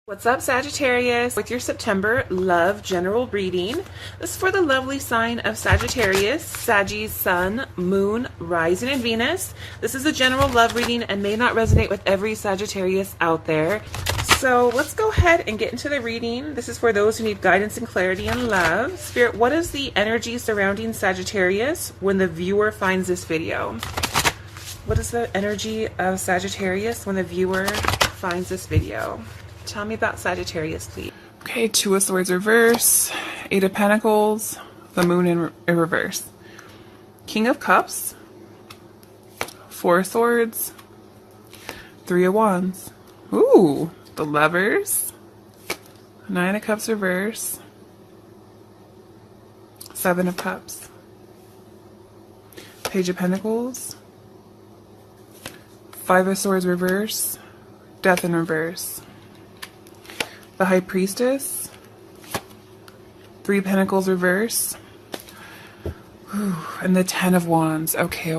What's up, Sagittarius? With your September love general reading. This is for the lovely sign of Sagittarius, Saggy's sun, moon, rising, and Venus. This is a general love reading and may not resonate with every Sagittarius out there. So let's go ahead and get into the reading. This is for those who need guidance and clarity in love. Spirit, what is the energy surrounding Sagittarius when the viewer finds this video? What is the energy of Sagittarius when the viewer finds this video? Tell me about Sagittarius, please. Okay, Two of Swords reverse, Eight of Pentacles, the Moon in reverse, King of Cups, Four of Swords, Three of Wands. Ooh, the Lovers, Nine of Cups reverse, Seven of Cups, Page of Pentacles, Five of Swords reverse, Death in reverse, the High Priestess, Three Pentacles reverse, and the Ten of Wands. Okay.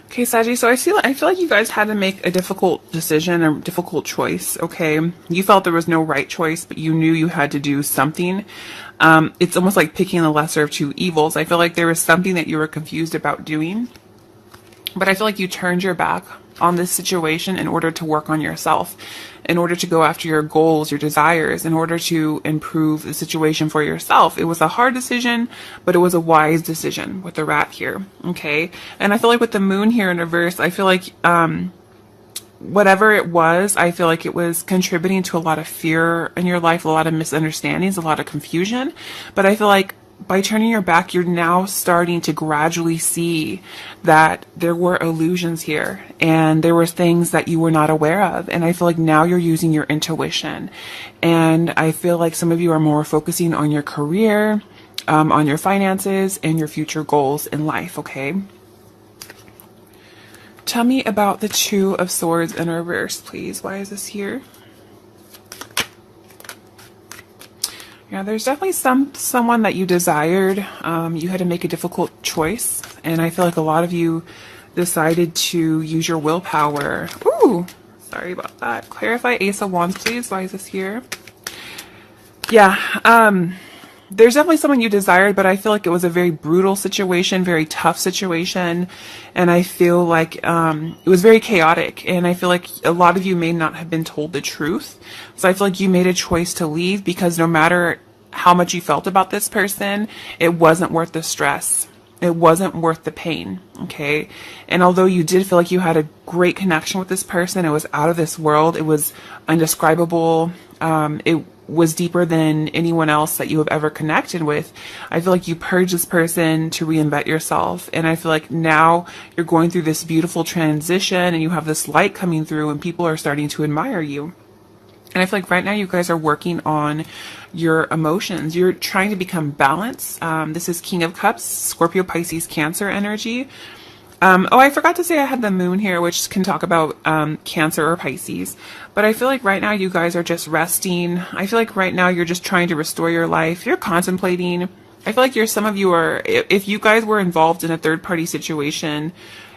Okay, Saggy, so I feel like you guys had to make a difficult decision, a difficult choice, okay? You felt there was no right choice, but you knew you had to do something. It's almost like picking the lesser of two evils. I feel like there was something that you were confused about doing, but I feel like you turned your back on this situation in order to work on yourself, in order to go after your goals, your desires, in order to improve the situation for yourself. It was a hard decision, but it was a wise decision with the rat here, okay? And I feel like with the Moon here in reverse, I feel like whatever it was, I feel like it was contributing to a lot of fear in your life, a lot of misunderstandings, a lot of confusion. But I feel like by turning your back, you're now starting to gradually see that there were illusions here and there were things that you were not aware of. And I feel like now you're using your intuition. And I feel like some of you are more focusing on your career, on your finances, and your future goals in life, okay? Tell me about the Two of Swords in reverse, please. Why is this here? Yeah, there's definitely someone that you desired. You had to make a difficult choice, and I feel like a lot of you decided to use your willpower. Ooh, sorry about that. Clarify Ace of Wands, please. Why is this here? Yeah, there's definitely someone you desired, but I feel like it was a very brutal situation, very tough situation, and I feel like it was very chaotic, and I feel like a lot of you may not have been told the truth. So I feel like you made a choice to leave because no matter how much you felt about this person, it wasn't worth the stress. It wasn't worth the pain, okay? And although you did feel like you had a great connection with this person, it was out of this world, it was indescribable, it was deeper than anyone else that you have ever connected with. I feel like you purged this person to reinvent yourself, and I feel like now you're going through this beautiful transition and you have this light coming through and people are starting to admire you. And I feel like right now you guys are working on your emotions. You're trying to become balanced. This is King of Cups, Scorpio, Pisces, Cancer energy. Oh, I forgot to say I had the Moon here, which can talk about Cancer or Pisces. But I feel like right now you guys are just resting. I feel like right now you're just trying to restore your life. You're contemplating. I feel like some of you are, if you guys were involved in a third-party situation,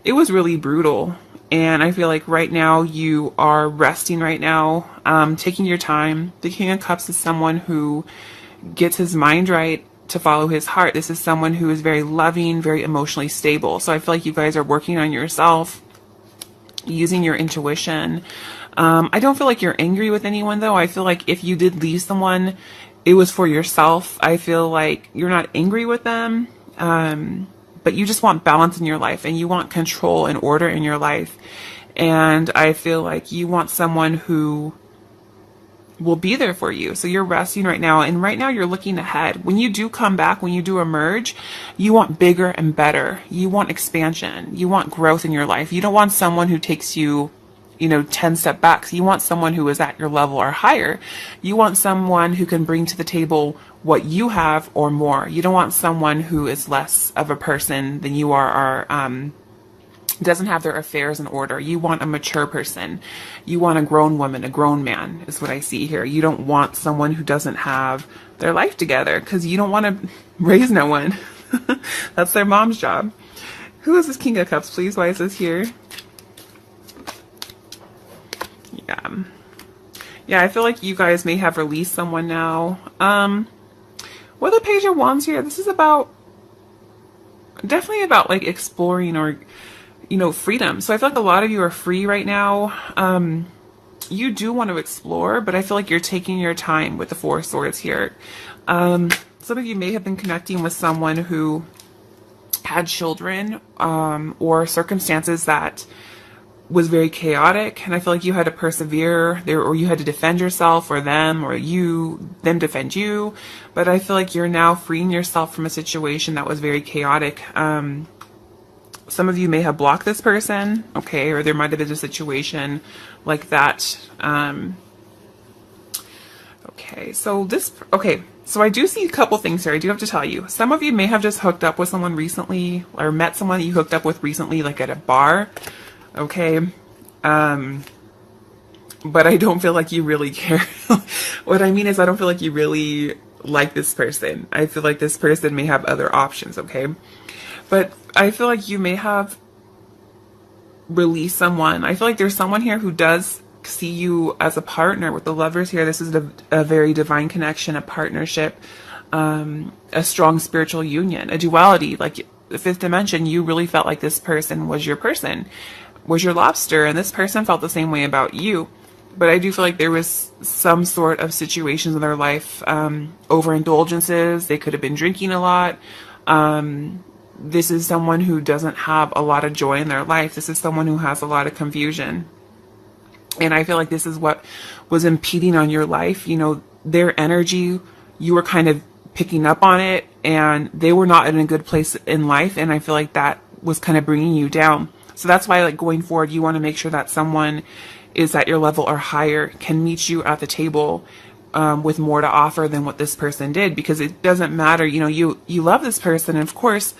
it was really brutal. And I feel like right now you are resting right now, taking your time. The King of Cups is someone who gets his mind right to follow his heart. This is someone who is very loving, very emotionally stable. So I feel like you guys are working on yourself, using your intuition. I don't feel like you're angry with anyone though. I feel like if you did leave someone, it was for yourself. I feel like you're not angry with them. But you just want balance in your life and you want control and order in your life. And I feel like you want someone who will be there for you. So you're resting right now. And right now you're looking ahead. When you do come back, when you do emerge, you want bigger and better. You want expansion. You want growth in your life. You don't want someone who takes you 10 step backs. You want someone who is at your level or higher. You want someone who can bring to the table what you have or more. You don't want someone who is less of a person than you are or doesn't have their affairs in order. You want a mature person. You want a grown woman, a grown man is what I see here. You don't want someone who doesn't have their life together because you don't want to raise no one. That's their mom's job. Who is this King of Cups, please? Why is this here? Yeah, I feel like you guys may have released someone now. With the Page of Wands here, this is definitely about like exploring or, freedom. So I feel like a lot of you are free right now. You do want to explore, but I feel like you're taking your time with the Four of Swords here. Some of you may have been connecting with someone who had children, or circumstances that was very chaotic, and I feel like you had to persevere there, or you had to defend yourself, or them defend you. But I feel like you're now freeing yourself from a situation that was very chaotic. Some of you may have blocked this person, okay, or there might have been a situation like that. So I do see a couple things here. I do have to tell you, some of you may have just hooked up with someone recently, or met someone that you hooked up with recently, like at a bar. Okay. But I don't feel like you really care. What I mean is, I don't feel like you really like this person. I feel like this person may have other options. Okay. But I feel like you may have released someone. I feel like there's someone here who does see you as a partner. With the Lovers here, this is a very divine connection, a partnership, a strong spiritual union, a duality. Like the fifth dimension, you really felt like this person, was your lobster, and this person felt the same way about you. But I do feel like there was some sort of situations in their life, overindulgences. They could have been drinking a lot. This is someone who doesn't have a lot of joy in their life. This is someone who has a lot of confusion. And I feel like this is what was impeding on your life. Their energy, you were kind of picking up on it, and they were not in a good place in life. And I feel like that was kind of bringing you down. So that's why, like, going forward, you want to make sure that someone is at your level or higher, can meet you at the table, with more to offer than what this person did. Because it doesn't matter, you love this person, and of course,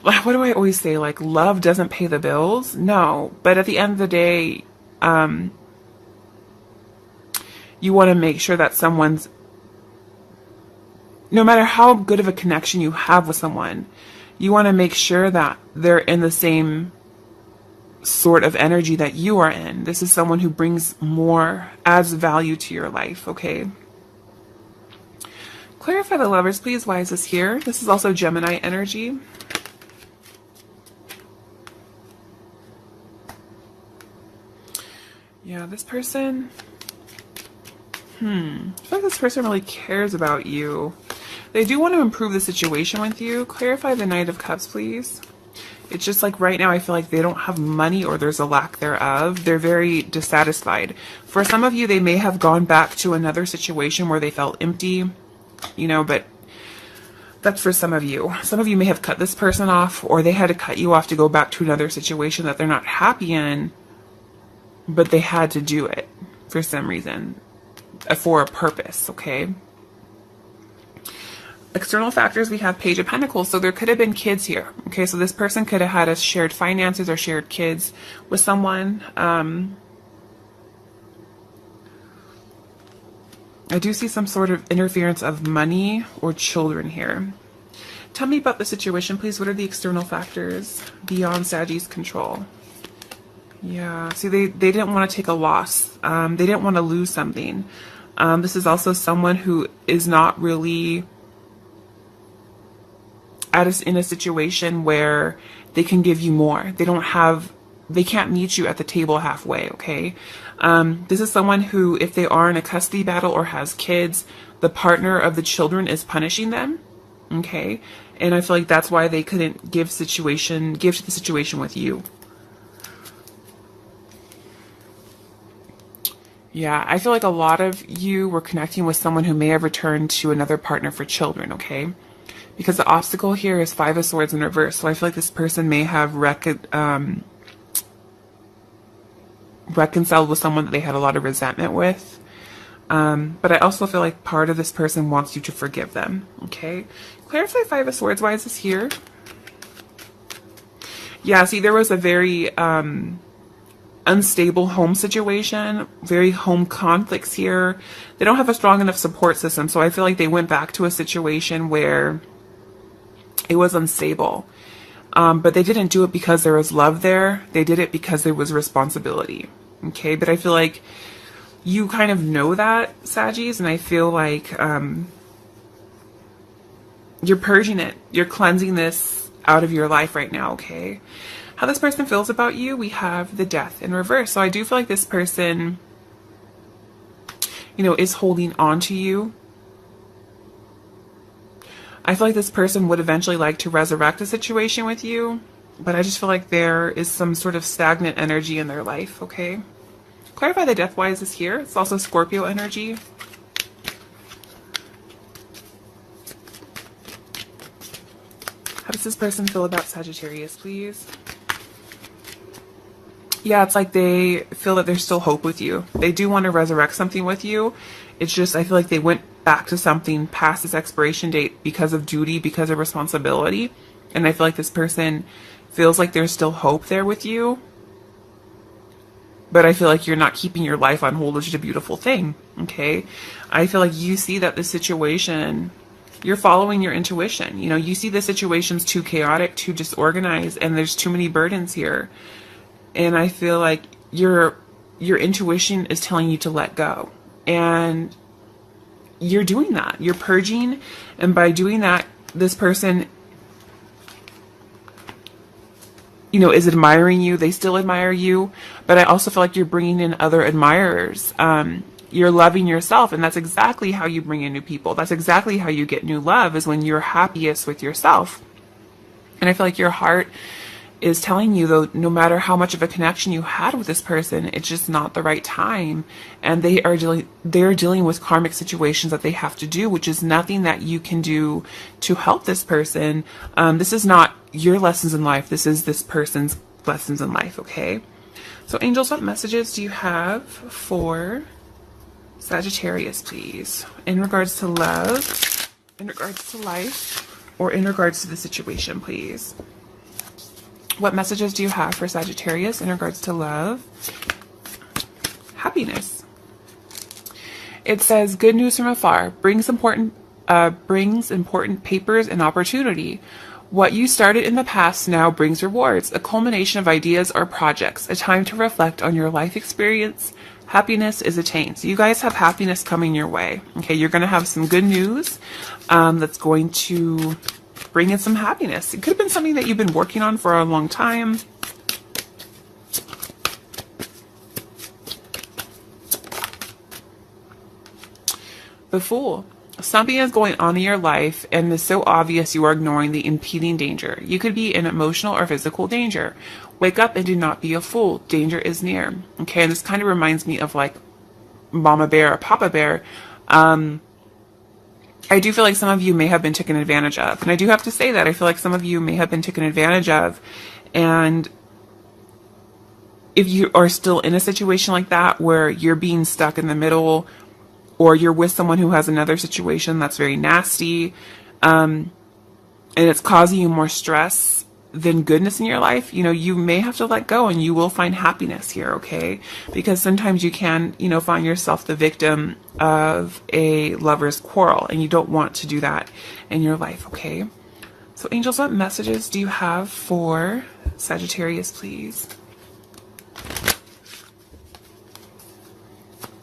what do I always say? Like, love doesn't pay the bills. No, but at the end of the day, you want to make sure that someone's, no matter how good of a connection you have with someone, you want to make sure that they're in the same sort of energy that you are in. This is someone who brings more, adds value to your life. Okay. Clarify the Lovers, please. Why is this here? This is also Gemini energy. Yeah, this person, I feel like this person really cares about you. They do want to improve the situation with you. Clarify the Knight of Cups, please. It's just like right now, I feel like they don't have money, or there's a lack thereof. They're very dissatisfied. For some of you, they may have gone back to another situation where they felt empty, but that's for some of you. Some of you may have cut this person off, or they had to cut you off to go back to another situation that they're not happy in, but they had to do it for some reason, for a purpose. Okay. External factors, we have Page of Pentacles. So there could have been kids here. Okay, so this person could have had a shared finances or shared kids with someone. I do see some sort of interference of money or children here. Tell me about the situation, please. What are the external factors beyond Saggy's control? Yeah, see, they didn't want to take a loss. They didn't want to lose something. This is also someone who is not really in a situation where they can give you more. They can't meet you at the table halfway. Okay. This is someone who, if they are in a custody battle or has kids, the partner of the children is punishing them. Okay. And I feel like that's why they couldn't give to the situation with you. Yeah, I feel like a lot of you were connecting with someone who may have returned to another partner for children, okay? Because the obstacle here is Five of Swords in reverse. So I feel like this person may have reconciled with someone that they had a lot of resentment with. But I also feel like part of this person wants you to forgive them, okay? Clarify Five of Swords. Why is this here? Yeah, see, there was a very unstable home situation, very home conflicts here. They don't have a strong enough support system, so I feel like they went back to a situation where it was unstable. But they didn't do it because there was love there. They did it because there was responsibility. Okay, but I feel like you kind of know that, Saggies, and I feel like you're purging it. You're cleansing this out of your life right now, okay? How this person feels about you, we have the Death in reverse. So I do feel like this person, you know, is holding on to you. I feel like this person would eventually like to resurrect the situation with you, but I just feel like there is some sort of stagnant energy in their life, okay? Clarify the Death. Why is this here? It's also Scorpio energy. How does this person feel about Sagittarius, please? Yeah, it's like they feel that there's still hope with you. They do want to resurrect something with you. It's just, I feel like they went back to something past its expiration date because of duty, because of responsibility. And I feel like this person feels like there's still hope there with you. But I feel like you're not keeping your life on hold, which is a beautiful thing, okay? I feel like you see that the situation, you're following your intuition. You know, you see the situation's too chaotic, too disorganized, and there's too many burdens here. And I feel like your intuition is telling you to let go. And you're doing that. You're purging. And by doing that, this person, you know, is admiring you. They still admire you. But I also feel like you're bringing in other admirers. You're loving yourself. And that's exactly how you bring in new people. That's exactly how you get new love, is when you're happiest with yourself. And I feel like your heart is telling you, though, no matter how much of a connection you had with this person, it's just not the right time. And they're dealing with karmic situations that they have to do, which is nothing that you can do to help this person. This is not your lessons in life. This is this person's lessons in life, okay? So angels, what messages do you have for Sagittarius, please? In regards to love, in regards to life, or in regards to the situation, please? What messages do you have for Sagittarius in regards to love? Happiness. It says, good news from afar brings important papers and opportunity. What you started in the past now brings rewards, a culmination of ideas or projects, a time to reflect on your life experience. Happiness is attained. So you guys have happiness coming your way. Okay, you're going to have some good news that's going to bring in some happiness. It could have been something that you've been working on for a long time. The Fool. Something is going on in your life and it's so obvious you are ignoring the impeding danger. You could be in emotional or physical danger. Wake up and do not be a fool. Danger is near. Okay, and this kind of reminds me of like Mama Bear or Papa Bear. I do feel like some of you may have been taken advantage of. And I do have to say that. I feel like some of you may have been taken advantage of. And if you are still in a situation like that where you're being stuck in the middle, or you're with someone who has another situation that's very nasty, and it's causing you more stress than goodness in your life, you know, you may have to let go and you will find happiness here, okay? Because sometimes you can, you know, find yourself the victim of a lover's quarrel, and you don't want to do that in your life, okay? So angels, what messages do you have for Sagittarius, please?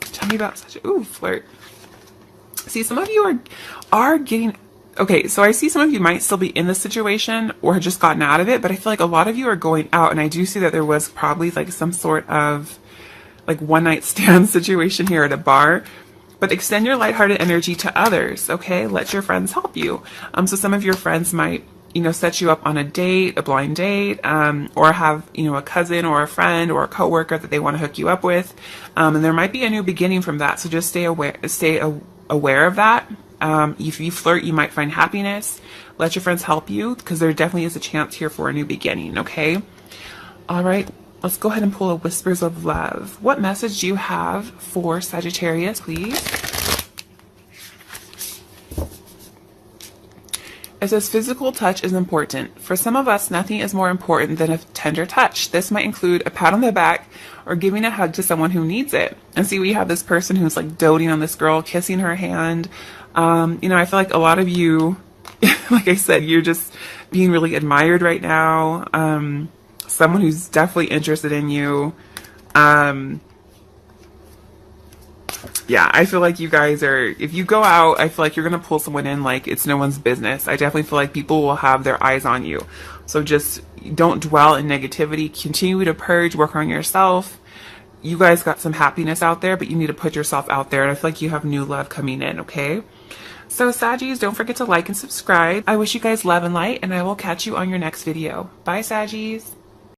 Tell me about Sagittarius. Ooh, flirt. See, some of you are getting... Okay, so I see some of you might still be in this situation or have just gotten out of it, but I feel like a lot of you are going out, and I do see that there was probably like some sort of like one-night stand situation here at a bar. But extend your lighthearted energy to others, okay? Let your friends help you. So some of your friends might, you know, set you up on a date, a blind date, or have, you know, a cousin or a friend or a coworker that they want to hook you up with. And there might be a new beginning from that. So just stay aware of that. If you flirt, you might find happiness. Let your friends help you, because there definitely is a chance here for a new beginning, okay? All right, let's go ahead and pull a Whispers of Love. What message do you have for Sagittarius, please? It says physical touch is important. For some of us, nothing is more important than a tender touch. This might include a pat on the back or giving a hug to someone who needs it. And see, we have this person who's like doting on this girl, kissing her hand. You know, I feel like a lot of you, like I said, you're just being really admired right now. Someone who's definitely interested in you. Yeah, I feel like you guys are, if you go out, I feel like you're going to pull someone in like it's no one's business. I definitely feel like people will have their eyes on you. So just don't dwell in negativity. Continue to purge, work on yourself. You guys got some happiness out there, but you need to put yourself out there. And I feel like you have new love coming in, okay? So Saggies, don't forget to like and subscribe. I wish you guys love and light, and I will catch you on your next video. Bye, Saggies.